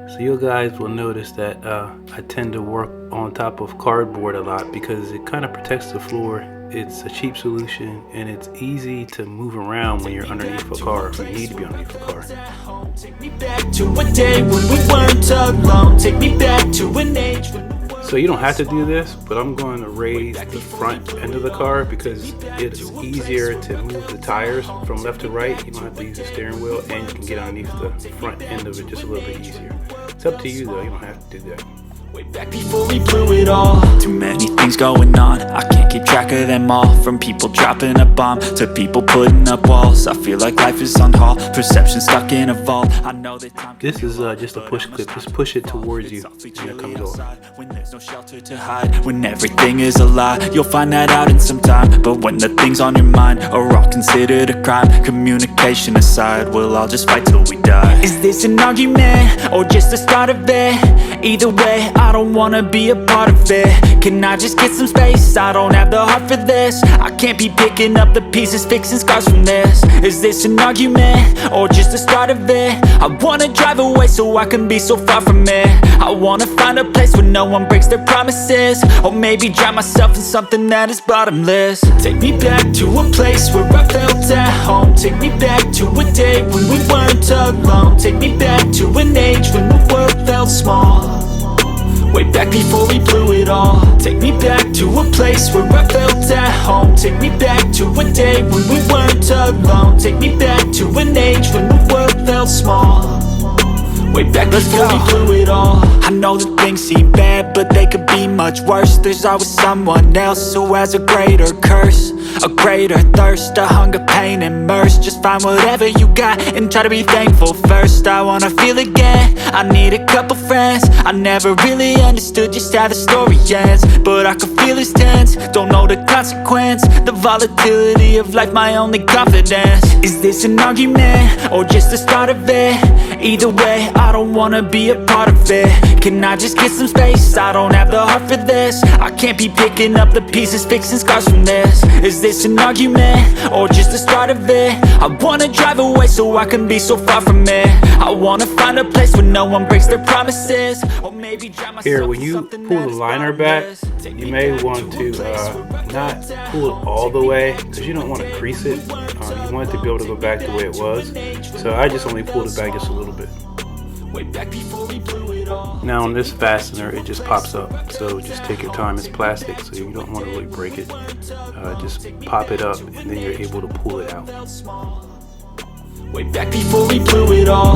So you guys will notice that I tend to work on top of cardboard a lot because it kind of protects the floor. It's a cheap solution and it's easy to move around when you're underneath a car, or you need to be underneath a car. Take me back to a day when we weren't alone. Take me back to an age when so you don't have to do this, but I'm going to raise the front end of the car because it's easier to move the tires from left to right. You don't have to use the steering wheel, and you can get underneath the front end of it just a little bit easier. It's up to you though, you don't have to do that. way back before we blew it all. Too many things going on, I can't keep track of them all. From people dropping a bomb to people putting up walls. I feel like life is on hold, perception stuck in a vault. I know that time. This is just a push clip, just push it towards you and it comes off. When there's no shelter to hide, when everything is a lie, you'll find that out in some time. But when the things on your mind are all considered a crime, communication aside, we'll all just fight till we die. Is this an argument or just the start of it? Either way, I don't wanna be a part of it. Can I just get some space? I don't have the heart for this. I can't be picking up the pieces, fixing scars from this. Is this an argument or just the start of it? I wanna drive away so I can be so far from it. I wanna find a place where no one breaks their promises, or maybe drown myself in something that is bottomless. Take me back to a place where I felt at home. Take me back to a day when we weren't alone. Take me back to an age when the world felt small, way back before we blew it all. Take me back to a place where I felt at home. Take me back to a day when we weren't alone. Take me back to an age when the world felt small, way back before we blew it all. I know that things seem bad, but they could be much worse. There's always someone else who has a greater curse, a greater thirst, a hunger, pain, and mercy. Just find whatever you got and try to be thankful first. I wanna feel again, I need a couple friends. I never really understood just how the story ends, but I can feel it's tense, don't know the consequence. The volatility of life, my only confidence. Is this an argument or just the start of it? Either way, I don't wanna be a part of it. Can I just get some space? I don't have the heart for this. I can't be picking up the pieces, fixing scars from this. Is this an argument or just the start of it? I wanna drive away so I can be so far from it. I wanna find a place where no one breaks their promises, or maybe drown myself. Here, when you pull the liner back, you may want to not pull it all the way because you don't want to crease it. You want it to be able to go back the way it was. So I just only pulled it back just a little bit. Now on this fastener, it just pops up. So just take your time. It's plastic, so you don't want to really break it. Just pop it up, and then you're able to pull it out. Way back before we blew it all.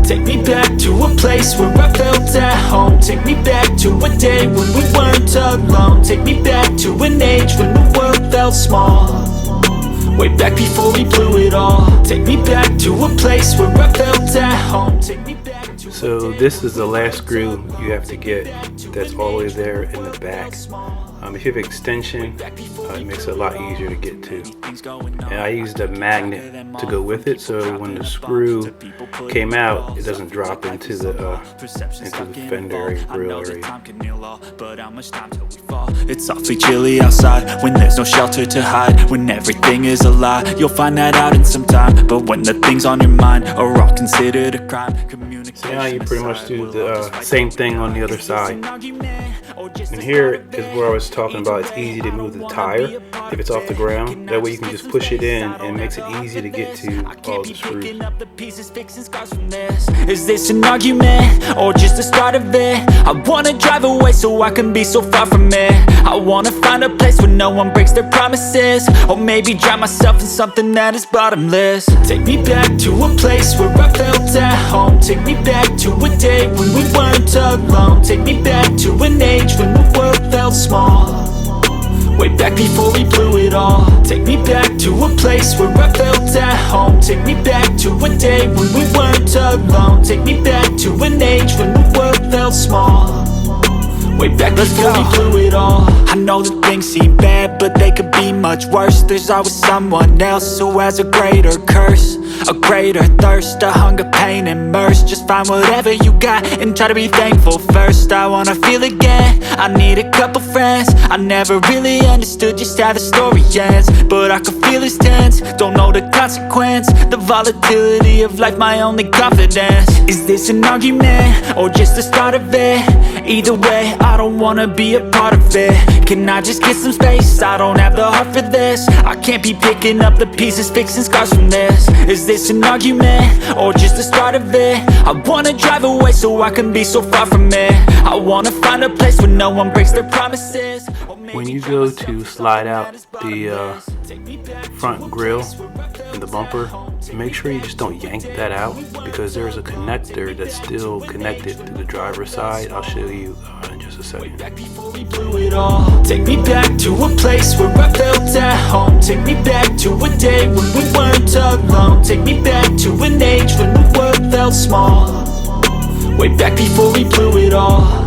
Take me back to a place where I felt at home. Take me back to a day when we weren't alone. Take me back to an age when the world felt small, way back before we blew it all. Take me back to a place where I felt at home. Take me back to. So this is the last screw you have to get. That's all the way there in the back. If you have extension, it makes it a lot easier to get to. And I used a magnet to go with it, so when the screw came out, it doesn't drop into the fender area, grill area. It's awfully chilly outside when there's no shelter to hide. When everything is a lie, you'll find that out in some time. But when the things on your mind are all considered a crime, so now you pretty much do the same thing on the other side. And here is where I was talking about it's easy to move the tire if it's off the ground. That way you can just push it in and it makes it easy to get to all the screws. Is this an argument or just the start of it? I wanna drive away so I can be so far from it. I wanna find a place where no one breaks their promises, or maybe drown myself in something that is bottomless. Take me back to a place where I felt at home. Take me back to a day when we weren't alone. Take me back to an age when the world felt small, way back before we blew it all. Take me back to a place where I felt at home. Take me back to a day when we weren't alone. Take me back to an age when the world felt small, way back before we blew it all. I know that things seem bad, but they could be much worse. There's always someone else who has a greater curse, a greater thirst, a hunger, pain, and mercy. Just find whatever you got and try to be thankful first. I wanna feel again, I need a couple friends. I never really understood just how the story ends, but I can feel it's tense, don't know the consequence. The volatility of life, my only confidence. Is this an argument, or just the start of it? Either way, I don't wanna be a part of it. Can I just get some space? I don't have the heart for this. I can't be picking up the pieces, fixing scars from this. Is this an argument, or just the start of it? I wanna drive away so I can be so far from it. I wanna find a place where no one breaks their promises. When you go to slide out the front grille and the bumper, make sure you just don't yank that out, because there's a connector that's still connected to the driver's side. I'll show you in just a second. Take me back to a place where I felt at home. Take me back to a day when we weren't alone. Take me back to an age when the world felt small, way back before we blew it all.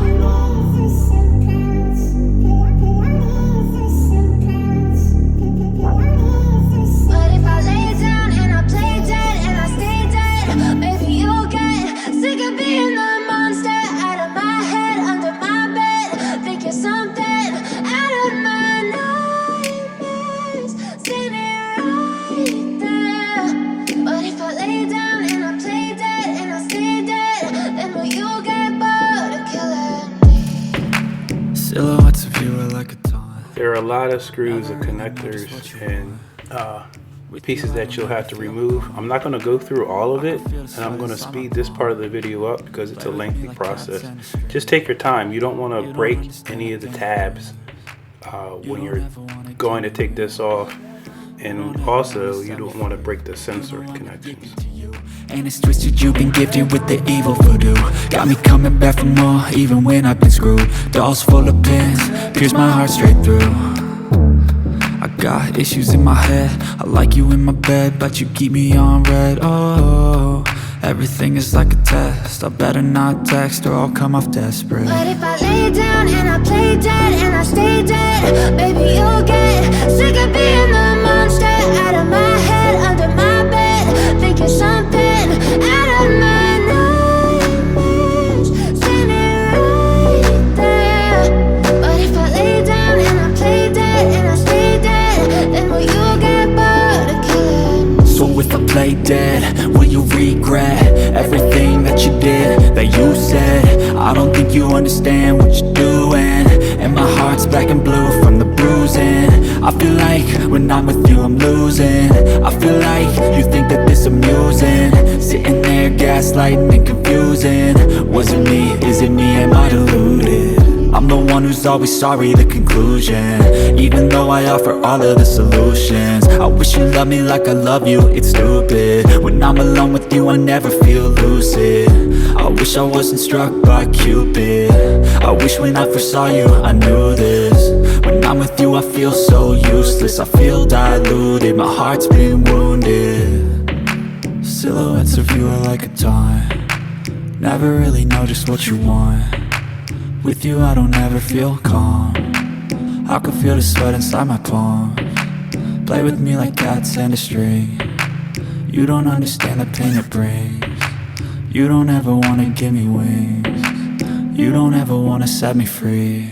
There are a lot of screws and connectors and pieces that you'll have to remove. I'm not going to go through all of it, and I'm going to speed this part of the video up because it's a lengthy process. Just take your time. You don't want to break any of the tabs when you're going to take this off, and also you don't want to break the sensor connections. And it's twisted, you've been gifted with the evil voodoo. Got me coming back for more, even when I've been screwed. Dolls full of pins, pierce my heart straight through. I got issues in my head, I like you in my bed, but you keep me on red. Oh, everything is like a test, I better not text or I'll come off desperate. But if I lay down and I play dead and I stay dead, baby you'll get sick of being the monster out of my head, under my bed, thinking something out of my nightmares, standing right there. But if I lay down and I play dead and I stay dead, then will you get bored of killing me? So if I play dead, will you regret everything that you did, that you said? I don't think you understand what you're doing, and my heart's black and blue from the bruising. I feel like when I'm with you I'm losing. I feel like you think that this amusing, sitting there gaslighting and confusing. Was it me? Is it me? Am I deluded? I'm the one who's always sorry, the conclusion, even though I offer all of the solutions. I wish you loved me like I love you, it's stupid. When I'm alone with you I never feel lucid. I wish I wasn't struck by Cupid. I wish when I first saw you I knew this. When I'm with you I feel so useless, I feel diluted, my heart's been wounded. Silhouettes of you are like a taunt, never really know just what you want. With you I don't ever feel calm, I can feel the sweat inside my palm. Play with me like cats and a string, you don't understand the pain it brings. You don't ever wanna give me wings, you don't ever wanna set me free.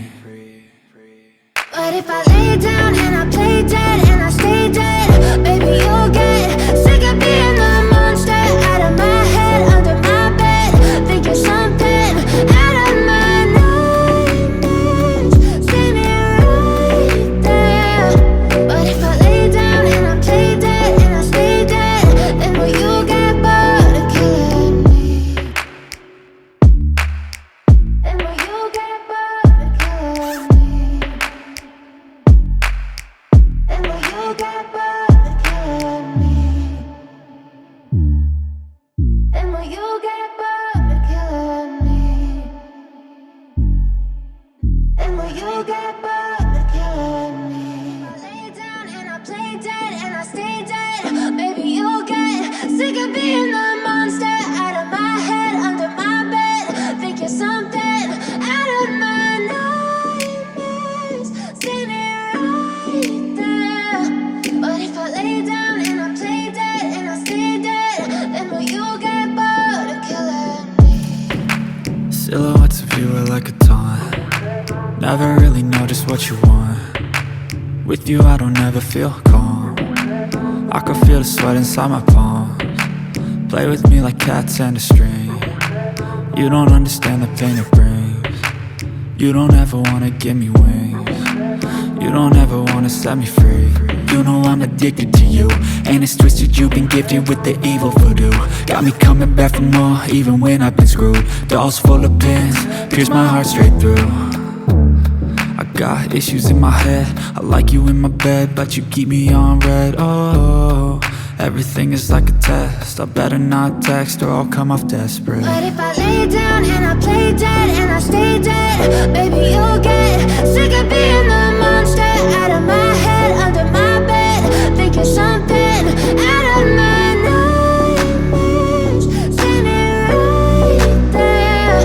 But if I lay down and I play dead and I stay dead, baby you'll get sick of being the monster out of my head, under my bed, thinking something out of my something out of my nose. time. Never really know just what you want. With you I don't ever feel calm. I can feel the sweat inside my palms. Play with me like cats and a string. You don't understand the pain it brings. You don't ever wanna give me wings. You don't ever wanna set me free. You know I'm addicted to you, and it's twisted, you've been gifted with the evil voodoo. Got me coming back for more, even when I've been screwed. Dolls full of pins, pierce my heart straight through. I got issues in my head, I like you in my bed, but you keep me on red. Oh, everything is like a test. I better not text or I'll come off desperate. But if I lay down and I play dead and I stay dead, baby, you'll get sick of being the monster out of my head, under my bed, thinking something out of my nightmares, standing right there.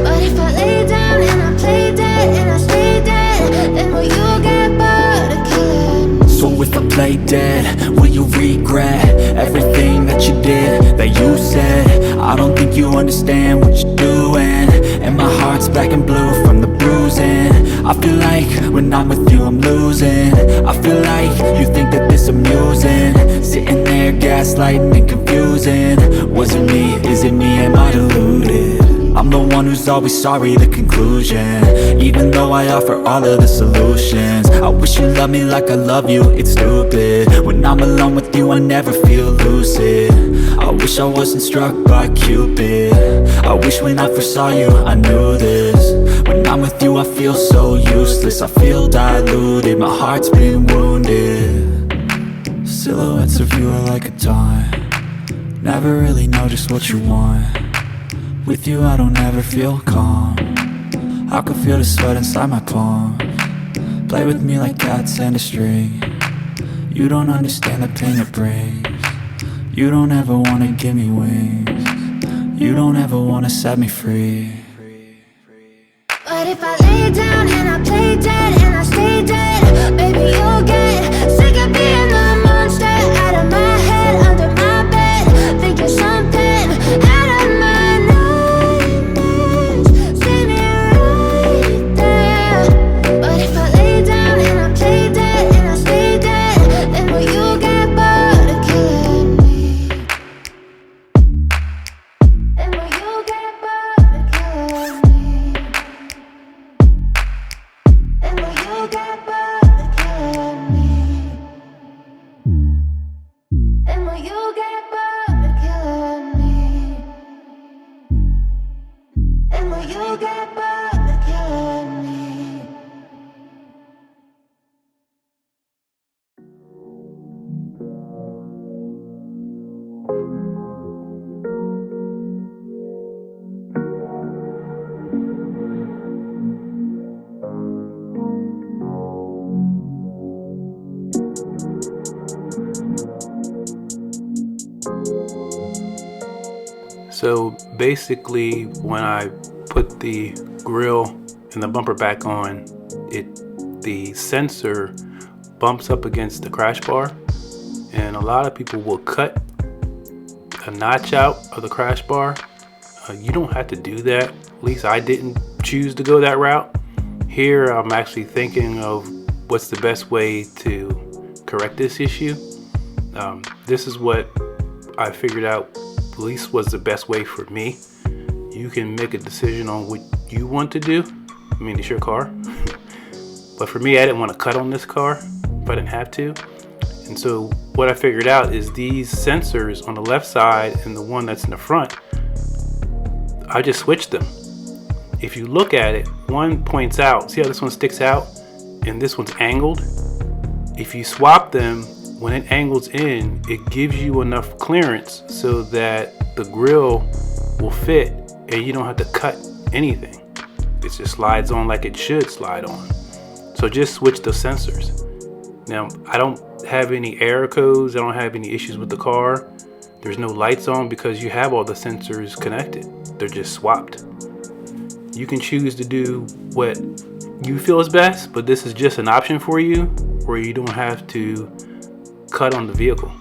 But if I lay down and I play dead and I stay dead, then will you get bored of killing me? So if I play dead, will you regret everything that you did, that you said? I don't think you understand what you're doing, and my heart's black and blue from the bruising. I feel like when I'm with you I'm losing. I feel like you think that this amusing, sitting there gaslighting and confusing. Was it me? Is it me? Am I deluded? I'm the one who's always sorry, the conclusion, even though I offer all of the solutions. I wish you loved me like I love you, it's stupid. When I'm alone with you I never feel lucid. I wish I wasn't struck by Cupid. I wish when I first saw you I knew this. When I'm with you I feel so useless, I feel diluted, my heart's been wounded. Silhouettes of you are like a taunt. Never really know just what you want. With you I don't ever feel calm. I can feel the sweat inside my palms. Play with me like cats and a string. You don't understand the pain it brings. You don't ever wanna give me wings. You don't ever wanna set me free. But if I lay down and I play dead and I stay dead, baby, you'll get sick of being the monster out of my head, under my bed, thinking something out of my nightmares, standing right there. But if I lay down and I play dead and I stay dead, then will you get bored of killing me? Then will you get bored of killing me? And will you get bored of killing me? And will you get bored of killing me? And will you get bored of killing me? So basically, when I put the grill and the bumper back on, the sensor bumps up against the crash bar, and a lot of people will cut a notch out of the crash bar. You don't have to do that. At least I didn't choose to go that route. Here I'm actually thinking of what's the best way to correct this issue. This is what I figured out at least was the best way for me. You can make a decision on what you want to do. I mean, it's your car. But for me, I didn't want to cut on this car if I didn't have to. And so what I figured out is these sensors on the left side and the one that's in the front, I just switched them. If you look at it, one points out, see how this one sticks out and this one's angled? If you swap them, when it angles in, it gives you enough clearance so that the grill will fit and you don't have to cut anything. It just slides on like it should slide on. So just switch the sensors. Now, I don't have any error codes. I don't have any issues with the car. There's no lights on because you have all the sensors connected. They're just swapped. You can choose to do what you feel is best, but this is just an option for you where you don't have to cut on the vehicle.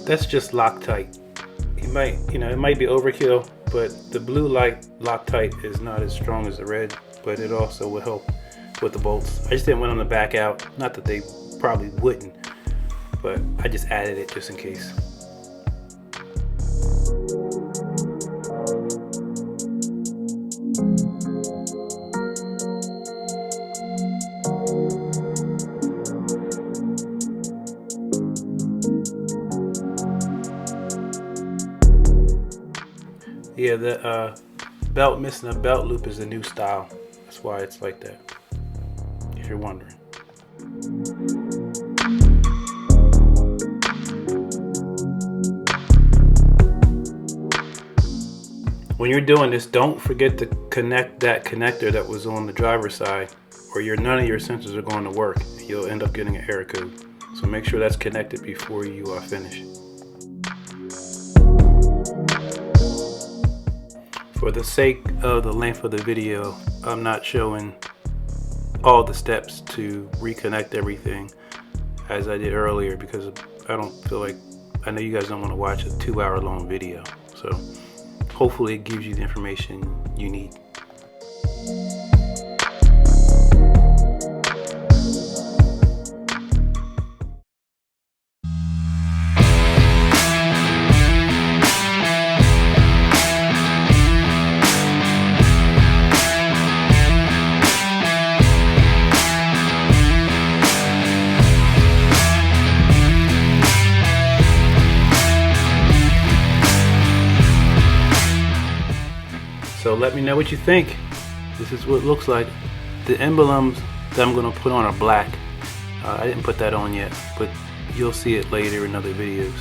that's just Loctite. It might be overkill, but the blue light Loctite is not as strong as the red, but it also will help with the bolts. I just didn't want them to back out. Not that they probably wouldn't, but I just added it just in case. Yeah, the belt missing a belt loop is a new style. That's why it's like that, if you're wondering. When you're doing this, don't forget to connect that connector that was on the driver's side, or none of your sensors are going to work. You'll end up getting an error code. So make sure that's connected before you finish. For the sake of the length of the video, I'm not showing all the steps to reconnect everything as I did earlier, because I know you guys don't want to watch a 2-hour long video. So hopefully it gives you the information you need. So let me know what you think. This is what it looks like. The emblems that I'm going to put on are black. I didn't put that on yet, but you'll see it later in other videos.